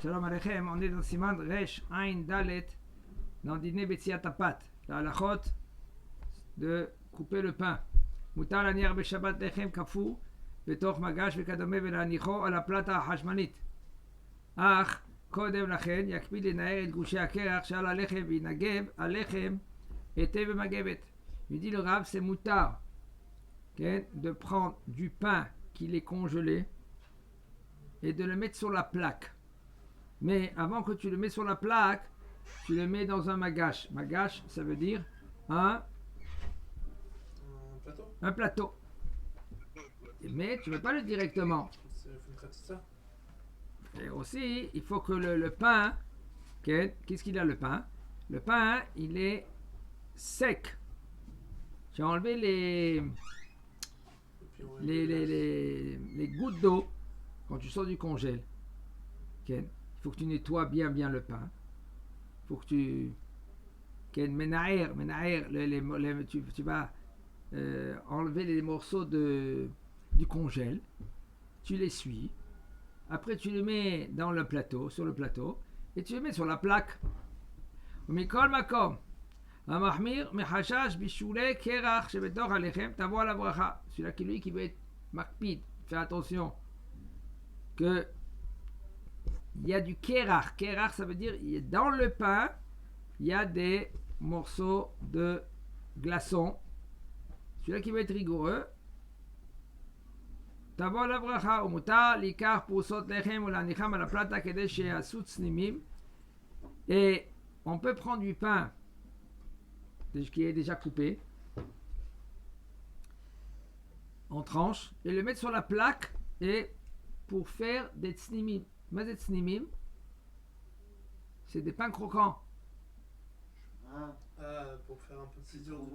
Shalom Aleichem, on est dans Siman Resh Ain Dalet, dans Dîner Betsiat Tapat, la halachot de couper le pain. Mutar laniar beshabbat lechem kafou, betוך מגש וכדומה ולהניחו על הפלטה החשמלית. אך קודם לכן יקפיד לנער את גושי הקרח שעל הלחם וינגב הלחם היטב במגבת. Il dit le Rav, c'est moutar de prendre du pain qu'il est congelé et de le mettre sur la plaque. Mais avant que tu le mets sur la plaque, tu le mets dans un magash. Magash, ça veut dire un plateau. Mais tu ne mets pas le directement. Et aussi, il faut que le pain, qu'est-ce qu'il a le pain? Le pain, il est sec. J'ai enlevé les gouttes d'eau quand tu sors du congèle. Il faut que tu nettoies bien le pain. Il faut que tu... tu vas enlever les morceaux du congèle. Tu les suis. Après, tu les mets dans le plateau, sur le plateau. Et tu les mets sur la plaque. Mikol makom. Amahmir mechashash bishule kerach shebetor alechem tavo la bracha. Celui-là qui veut être makpid. Fais attention. Que il y a du kerach. Kerach, ça veut dire dans le pain, il y a des morceaux de glaçons. Celui-là qui veut être rigoureux. Tavo la bracha. Umutar likar pusot lechem ou lanicham à la plata kedeh sheasut snimim. Et on peut prendre du pain qui est déjà coupé en tranches et le mettre sur la plaque et pour faire des tsnimim. Mais des tsnimim, c'est des pains croquants. Pour faire un peu plus dur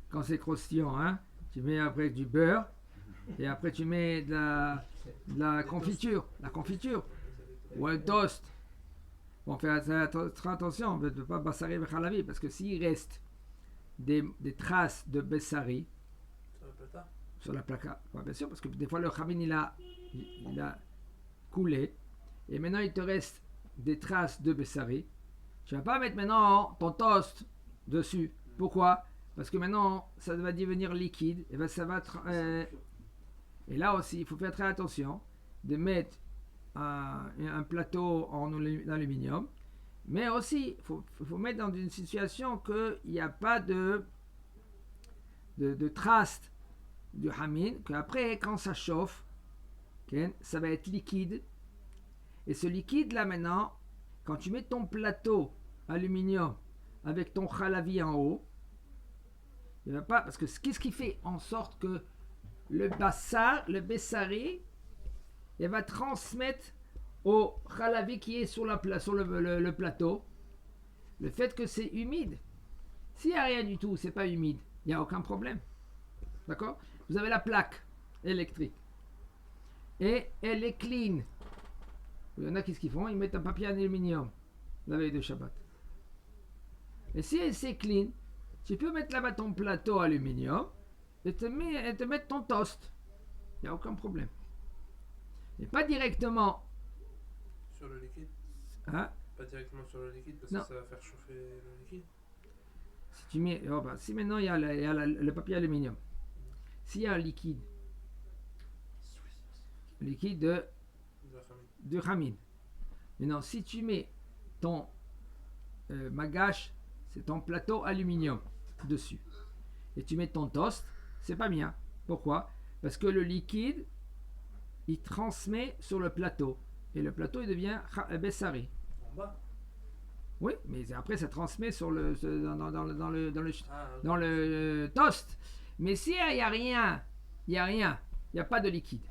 quand c'est croustillant, hein, tu mets après du beurre et après tu mets de la confiture, ou un toast. Bon, faire très attention de ne pas bassari vechalavi, parce que s'il reste des traces de bessari sur la plaque, bien sûr, parce que des fois le khamin il a coulé, et maintenant il te reste des traces de bessari. Tu vas pas mettre maintenant ton toast dessus. Pourquoi? Parce que maintenant ça va devenir liquide, et et là aussi il faut faire très attention de mettre un plateau en aluminium, mais aussi il faut mettre dans une situation qu'il n'y a pas de traces du hamin, qu'après quand ça chauffe, ça va être liquide, et ce liquide là maintenant, quand tu mets ton plateau aluminium avec ton khalavi en haut, il va pas, parce que qu'est-ce qui fait en sorte que le bessari, il va transmettre au khalavi qui est sur le plateau le fait que c'est humide. S'il n'y a rien du tout, c'est pas humide, il n'y a aucun problème. D'accord? Vous avez la plaque électrique et elle est clean. Il y en a qui font, ils mettent un papier en aluminium la veille de Shabbat. Et si c'est clean, tu peux mettre là-bas ton plateau aluminium et te mettre ton toast. Il n'y a aucun problème. Et pas directement sur le liquide. Hein? Pas directement sur le liquide parce non. Que ça va faire chauffer le liquide. Si tu mets, si maintenant il y a le papier aluminium, s'il y a un liquide de khamin. Maintenant, si tu mets ton magash, c'est ton plateau aluminium dessus, et tu mets ton toast, c'est pas bien. Pourquoi? Parce que le liquide il transmet sur le plateau et le plateau il devient bessari. En bas. Oui, mais après ça transmet sur dans le toast. Mais s'il n'y a rien, il n'y a pas de liquide.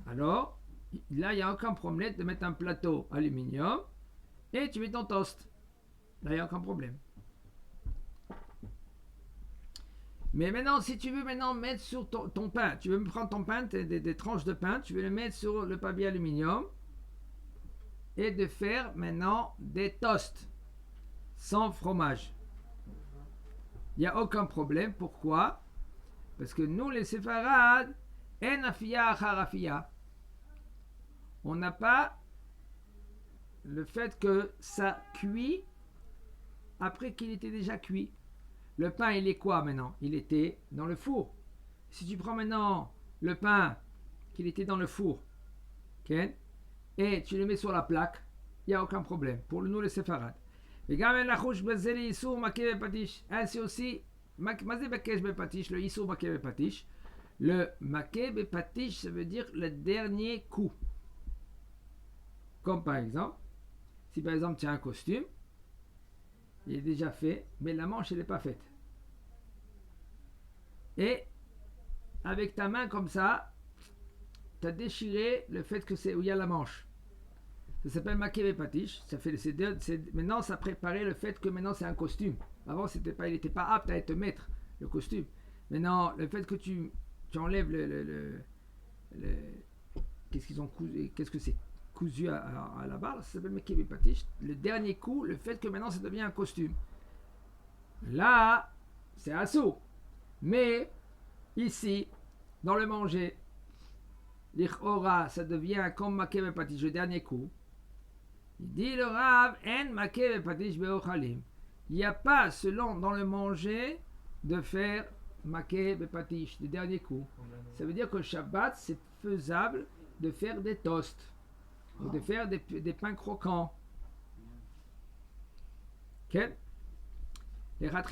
Alors là il n'y a aucun problème de mettre un plateau aluminium et tu mets ton toast. Là il n'y a aucun problème. Mais maintenant, si tu veux mettre sur ton pain, tu veux prendre ton pain, des tranches de pain, tu veux le mettre sur le papier aluminium et de faire maintenant des toasts sans fromage. Il n'y a aucun problème. Pourquoi? Parce que nous, les séfarades, en afia achar afia. on n'a pas le fait que ça cuit après qu'il était déjà cuit. Le pain, il est quoi maintenant? Il était dans le four. Si tu prends maintenant le pain qu'il était dans le four, okay, et tu le mets sur la plaque, il n'y a aucun problème. Pour nous, les séfarades. Ainsi aussi, le issour maké bepatish. Le maké bepatish, ça veut dire le dernier coup. Comme par exemple, si par exemple tu as un costume, il est déjà fait, mais la manche elle n'est pas faite. Et avec ta main comme ça, tu as déchiré le fait que c'est où il y a la manche. Ça s'appelle maké bepatish. Maintenant, ça préparait le fait que maintenant c'est un costume. Avant, il n'était pas apte à te mettre le costume. Maintenant, le fait que tu enlèves qu'est-ce que c'est cousu à la barre, ça s'appelle maké bepatish. Le dernier coup, le fait que maintenant ça devient un costume. Là, c'est assaut. Mais ici, dans le manger, l'Ichora, ça devient comme maké bepatish, le dernier coup. Il dit le Rav, en maké bepatish beochalim. Il n'y a pas, selon dans le manger, de faire maké bepatish, le dernier coup. Ça veut dire que le Shabbat, c'est faisable de faire des toasts ou de faire des pains croquants. Ok? A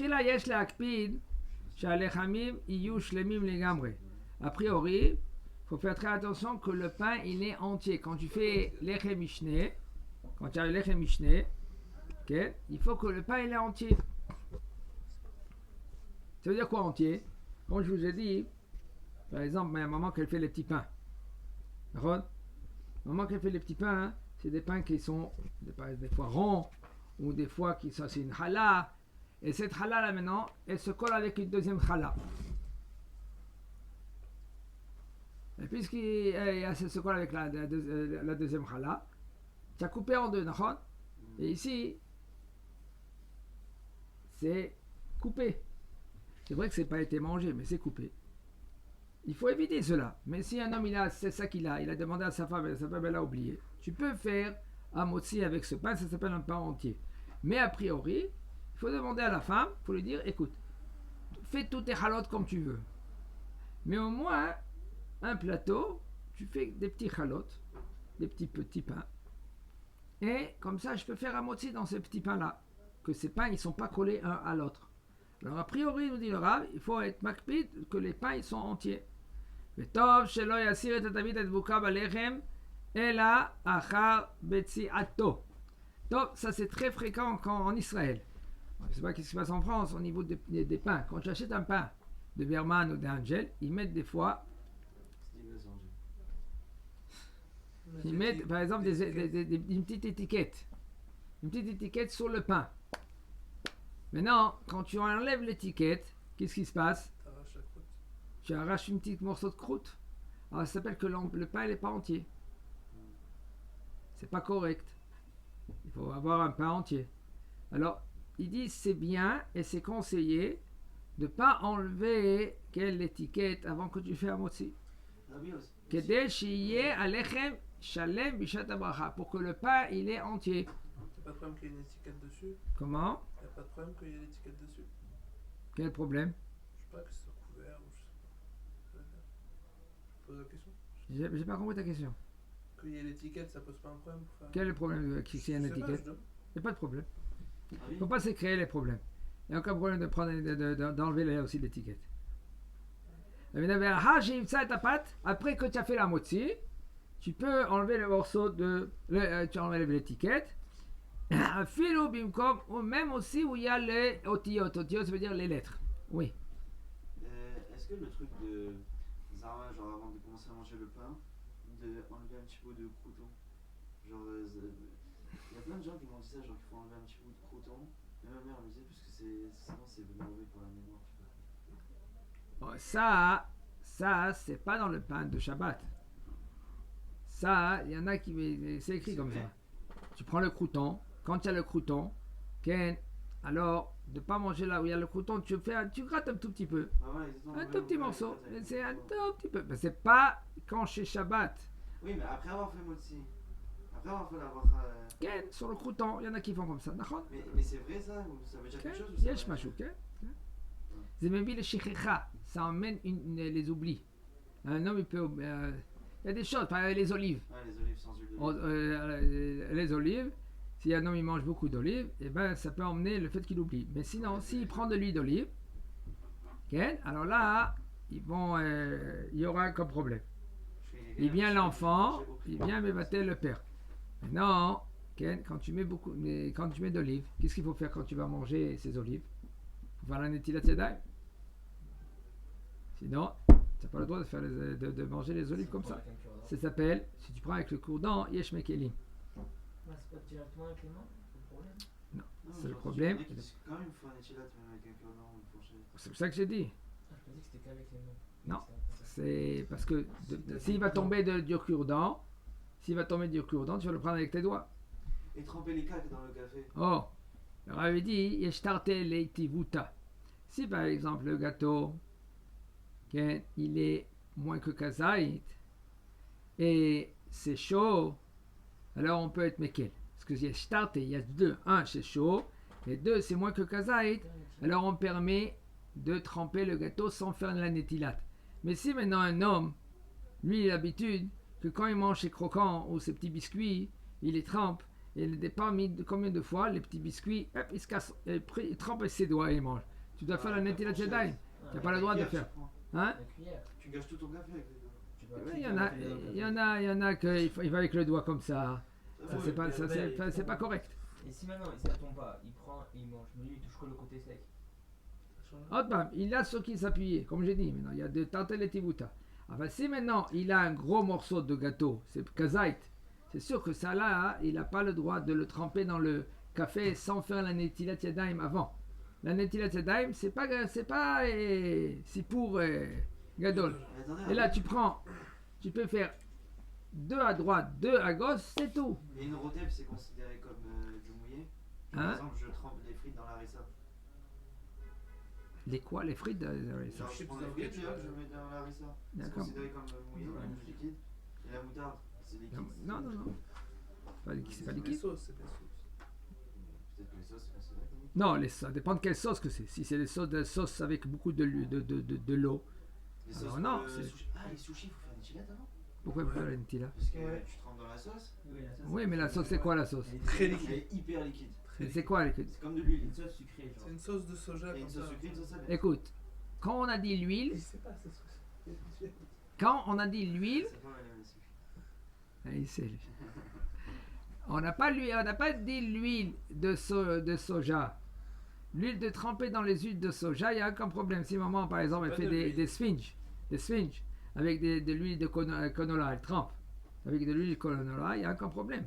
priori, il faut faire très attention que le pain il est entier. Quand tu fais lechem mishné, quand tu as le lechem mishné, okay, il faut que le pain il est entier. Ça veut dire quoi entier? Comme je vous ai dit, par exemple, ma maman qui fait les petits pains. D'accord? Maman qui fait les petits pains, hein, c'est des pains qui sont des fois ronds ou des fois qui sont c'est une challah. Et cette challah là maintenant, elle se colle avec une deuxième challah. Et puisqu'elle se colle avec la deuxième challah, tu as coupé en deux, d'accord? Et ici, c'est coupé. C'est vrai que c'est pas été mangé, mais c'est coupé. Il faut éviter cela. Mais si un homme, c'est ça qu'il a demandé à sa femme, et sa femme elle a oublié, tu peux faire un motzi avec ce pain, ça s'appelle un pain entier. Mais a priori, il faut demander à la femme, il faut lui dire, écoute, fais toutes tes chalotes comme tu veux. Mais au moins, un plateau, tu fais des petits chalotes, des petits pains. Et comme ça, je peux faire un motzi dans ces petits pains-là. Que ces pains, ils ne sont pas collés un à l'autre. Alors a priori, nous dit le Rav, il faut être makpid que les pains, ils sont entiers. וטוב שלא יסיר את התווית הדבוקה בלחם, אלא אחר בציעתו. Donc, ça c'est très fréquent en Israël. Je ne sais pas ce qui se passe en France au niveau des pains. Quand tu achètes un pain de Berman ou d'Angel, ils mettent des fois. Ils mettent par exemple une petite étiquette. Une petite étiquette sur le pain. Maintenant, quand tu enlèves l'étiquette, qu'est-ce qui se passe? Tu arraches une petite morceau de croûte. Alors ça s'appelle que le pain n'est pas entier. C'est pas correct. Il faut avoir un pain entier. Alors, il dit c'est bien et c'est conseillé de ne pas enlever quelle étiquette avant que tu fais un motzi. Pour que le pain il est entier. Il n'y a pas de problème qu'il y ait une étiquette dessus. Comment? Il n'y a pas de problème qu'il y ait une étiquette dessus. Quel problème? Je sais pas que c'est couvert ou je pose la question. J'ai pas compris ta question. Qu'il y ait l'étiquette, ça pose pas un problème pour faire. Quel est le problème qu'il y ait une étiquette? Il n'y a pas de problème. Il ne faut pas se créer les problèmes. Il n'y a aucun problème d'enlever aussi l'étiquette. Après que tu as fait la motzi, tu peux enlever le morceau tu enlèves l'étiquette. Ou même aussi où il y a les otiyot. Otiyot, ça veut dire les lettres. Oui. Est-ce que le truc de Zara, genre avant de commencer à manger le pain, de enlever un petit peu de crouton, genre il y a plein de gens qui m'ont dit ça, genre qu'il faut enlever un petit peu de crouton. Mais ma mère me disait parce que sinon c'est mauvais pour la mémoire. Bon, ça c'est pas dans le pain de Shabbat. Ça, il y en a qui c'est écrit comme ça. Tu prends le crouton. Quand tu as le crouton, alors de ne pas manger là où il y a le crouton, tu grattes un tout petit peu. Ah ouais, un tout petit morceau. C'est un tout petit peu. Mais c'est pas quand chez Shabbat. Oui, mais après avoir fait Motsi, après avoir fait la bracha. כן, sur le crouton, il y en a qui font comme ça, נכון? Mais c'est vrai ça ou ça veut dire כן, quelque chose ou ça יש veut- משהו, כן? כן. זה מביא לשכחה, ça emmène les oublis. Un homme, il peut... il y a des choses, par exemple les olives. Ouais, les olives sans huile Oh, d'olive. les olives, si un homme il mange beaucoup d'olives, eh ben, ça peut emmener le fait qu'il oublie. Mais sinon, s'il prend de l'huile d'olive, ok, alors là, il y aura aucun problème. Il vient l'enfant, il vient mévater le père. Maintenant, Ken, quand tu mets d'olives, qu'est-ce qu'il faut faire quand tu vas manger ces olives? Il faut faire la netilat yadayim. Sinon, tu n'as pas le droit de manger les olives comme ça. Ça s'appelle, si tu prends avec le cure-dent, yesh mekelim. Ouais, c'est pas directement avec les mains, c'est le problème. Non, c'est le j'ai problème. entendu qu'il quand même il faut un étilat même avec un cure-dent ou une fourchette. C'est pour ça que j'ai dit. Ah, je pensais que c'était qu'avec les mains. Non. C'est parce que s'il va tomber du cure-dent, tu vas le prendre avec tes doigts. Et tremper les caques dans le café. Oh, le Rav avait dit, yeshtarte leitivuta. Si par exemple le gâteau, ok, il est moins que kazaït, et c'est chaud, alors on peut être mekel. Parce que yeshtarte, il y a deux. Un, c'est chaud, et deux, c'est moins que kazaït. Alors on permet de tremper le gâteau sans faire la netilat. Mais si maintenant un homme, lui, il a l'habitude que quand il mange ses croquants ou ses petits biscuits, il les trempe, et il ne pas mis combien de fois les petits biscuits, hop, il se casse, il trempe avec ses doigts et il mange. Tu dois faire la netilat yadayim. Tu n'as pas le droit de faire. Hein? La cuillère. Tu gâches tout ton café avec les doigts. Tu vas Il y en a qui va avec le doigt comme ça. Ça, oui, c'est pas correct. Et si maintenant, ça tombe pas, il prend, il mange, mais lui, il touche que le côté sec. Hop, bam, il a sur qui s'appuyer, comme j'ai dit. Maintenant, il y a de tartel et tivuta. Enfin, si maintenant il a un gros morceau de gâteau, c'est kazaït, c'est sûr que ça là, il n'a pas le droit de le tremper dans le café sans faire la netilat yadayim avant. La netilat yadayim, c'est pas c'est pour gadol. Mais attendez, Et là, tu peux faire 2 à droite, 2 à gauche, c'est tout. Et une rotep, c'est considéré comme du mouillé. Par Hein? exemple, je trempe des frites dans la harissa. Les quoi, les frites Genre, chips je prends des dans frites, ketchup. je mets dans la harissa. C'est D'accord. considéré comme mouillé, Ouais. comme liquide. Et la moutarde, c'est liquide. Non. C'est pas Les liquide. sauces, c'est des sauces. Peut-être que les sauces, c'est considéré comme liquide. Non, ça dépend de quelle sauce que c'est. Si c'est des sauces avec beaucoup de l'eau, Les Alors sauces, non, c'est- sushi. Ah, les sushis, il faut faire des chilates avant. pourquoi pas la netilat? Parce que Ouais. tu trempes dans la sauce, Oui, la sauce. Oui, mais la sauce, c'est quoi la sauce? Elle est Très elle liquide. est hyper liquide. Très C'est liquide. quoi C'est comme de l'huile. Une sauce sucrée, genre. C'est une sauce de soja Et une comme sauce ça. sucrée, une sauce salée. Écoute, quand on a dit l'huile, Il sait pas, c'est sauce. quand on a dit l'huile, C'est pas mal, les sushis. ah, il sait, lui. On n'a pas dit l'huile de soja. L'huile de tremper dans les huiles de soja, il n'y a aucun problème. Si maman, par exemple, elle Pas fait de des l'huile. sphinx, avec de l'huile de canola, elle trempe avec de l'huile de canola, il n'y a aucun problème.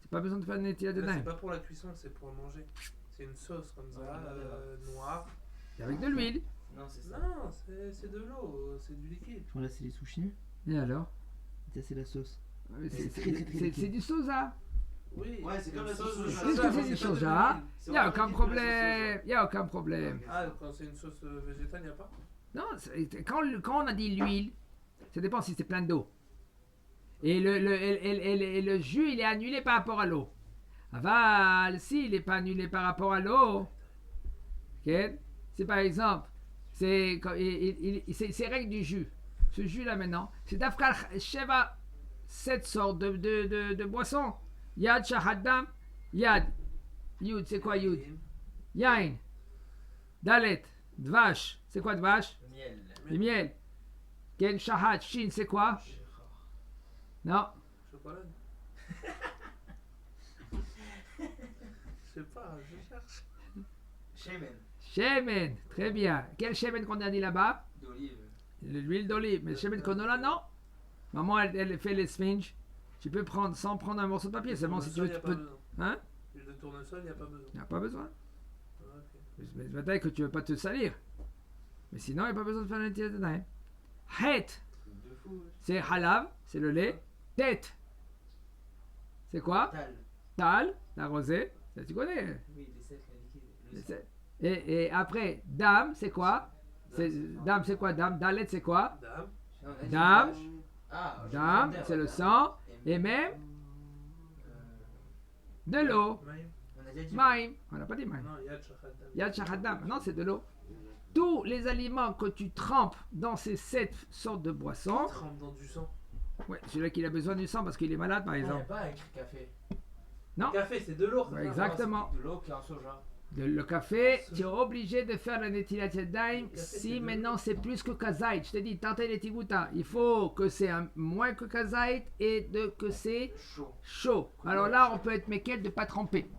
C'est pas besoin de faire une netilat de Là, c'est daim. pas pour la cuisson, c'est pour manger. C'est une sauce comme ça, Ouais, noire. C'est avec de l'huile. Non, c'est ça. Non, c'est de l'eau, c'est du liquide. Là, c'est les sushis. Et alors? Ça, c'est la sauce. C'est très, très, très c'est du soja. Oui. Ouais, c'est comme la sauce de soja. Qu'est-ce que c'est mais du pas de soja? l'huile. Il n'y a aucun problème. Il n'y a aucun problème. Ah, quand c'est une sauce végétale, il n'y a pas? Non, quand on a dit l'huile, ça dépend si c'est plein d'eau. Et le jus, il est annulé par rapport à l'eau. Aval, s'il n'est pas annulé par rapport à l'eau, ok, c'est par exemple, c'est règle du jus. Ce jus-là maintenant, c'est d'Afkal Sheva, 7 sortes de boissons. Yad, Shahadam, Yad. Yud, c'est quoi Yud? Yain. Dalet, Dvash. C'est quoi Dvash? Le miel. Le miel. Ken, Shahad, Shin, c'est quoi? Non. Chocolat. Je sais pas, je cherche. Shemen. Shemen. Très bien. Quel shemen qu'on a dit là-bas? D'olive. L'huile d'olive. Mais le shemen canola, non. Maman, elle fait les sphinx. Tu peux prendre sans prendre un morceau de papier. C'est bon si tu veux. Il n'y a Tu pas peux... besoin. Hein? L'huile de tournesol, il n'y a pas besoin. Il n'y a pas besoin. Ah, ok. Mais peut-être que tu veux pas te salir. Mais sinon, il n'y a pas besoin de faire un tir de daim. Het, Truc de fou, ouais. c'est halav, c'est le lait. Tête, c'est quoi? Tal. Tal, la rosée. Ça, tu connais. Oui, les secs, les liquides. Le sang. Et après, dame, c'est quoi? Dame, c'est quoi? Dame, dalet, c'est quoi? Dame. On a dit Dame. vache. Ah, je Dam, vais c'est le dire, sang, et même de l'eau. Maïm. On a déjà dit. Maïm, on n'a pas dit maïm. Non, Yad Shachadam. Yad Shahadam, maintenant c'est de l'eau. Tous les aliments que tu trempes dans ces 7 sortes de boissons, Trempe dans du sang. ouais, celui-là qui a besoin du sang parce qu'il est malade par Il n'y a exemple. pas écrit café. Non. Café, c'est de l'eau. Ouais, exactement. De l'eau qui est en soja. Le café, tu es obligé de faire la netilat yadayim café, c'est si de maintenant l'eau. c'est plus que kazait. Je te dis, tentez les tigouta. Il faut que c'est moins que kazait et que c'est Chaud. chaud. Alors là, on peut être méquette de ne pas tremper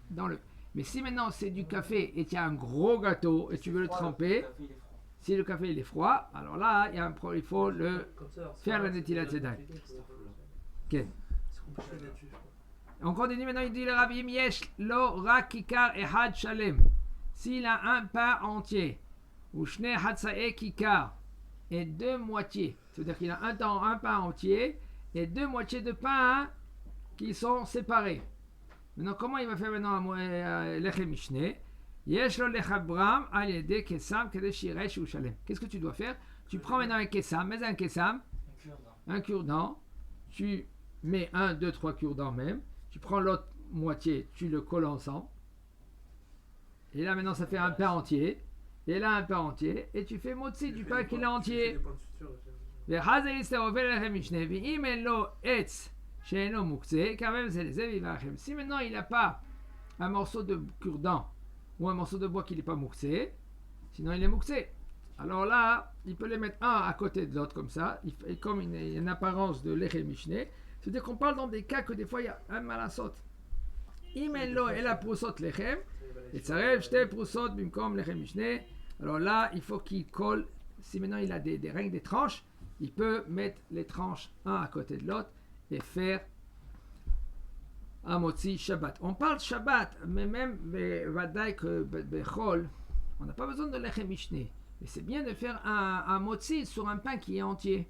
dans le. Mais si maintenant c'est du café et tu as un gros gâteau et tu veux le Froid, tremper, café, il est froid. si le café il est froid, alors là, il y a un problème. Il faut le. Comme ça, alors, faire la c'est Netilat compliqué, Yadayim. c'est Ok. compliqué là-dessus, je crois. On continue maintenant, il dit le Rabbi Yesh lo rak kikar ehad shalem. S'il a un pain entier, ou shne hatsae kikar, et 2 moitiés, c'est-à-dire qu'il a un pain entier et 2 moitiés de pain qui sont séparés. Maintenant, comment il va faire maintenant lechem mishne? Yesh lo lechabram al yede kesam kede shiresh ou shalem. Qu'est-ce que tu dois faire? Tu prends maintenant un kesam, mets un kesam, Un cure-dent. un cure-dent, tu mets 1, 2, 3 cure-dents même, tu prends l'autre moitié, tu le colles ensemble, et là maintenant ça fait un pain entier, et là un pain entier, et tu fais motzi du pain qu'il est entier. והזה יסתרובל לכם משנה, ואם אין לו עץ שאינו מוקצה, quand même c'est les évivaches. Si maintenant il n'a pas un morceau de cure-dent ou un morceau de bois qui n'est pas mouxé, sinon il est mouxé. Alors là, il peut les mettre un à côté de l'autre comme ça, et comme une apparence de lechem mishne. C'est-à-dire qu'on parle dans des cas que des fois il y a un malasot. אם אין לו אלא פרוסות לחם, יצרף 2 פרוסות במקום לחם משנה. Alors là, il faut qu'il colle. Si maintenant il a des règles, des tranches, il peut mettre les tranches un à côté de l'autre et faire un motzi Shabbat. On parle Shabbat, mais même vadaï que bechol, on n'a pas besoin de lechem mishne. Mais c'est bien de faire un motzi sur un pain qui est entier.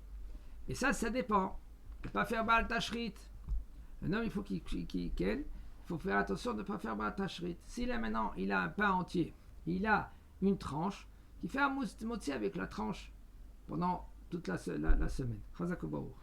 Et ça dépend. Ne pas faire Baal Tashrit. Un homme, il faut qu'il faut faire attention de ne pas faire Baal Tashrit. Si là maintenant, il a un pain entier, il a une tranche, il fait un motzi avec la tranche pendant toute la semaine. Chazak u'baruch.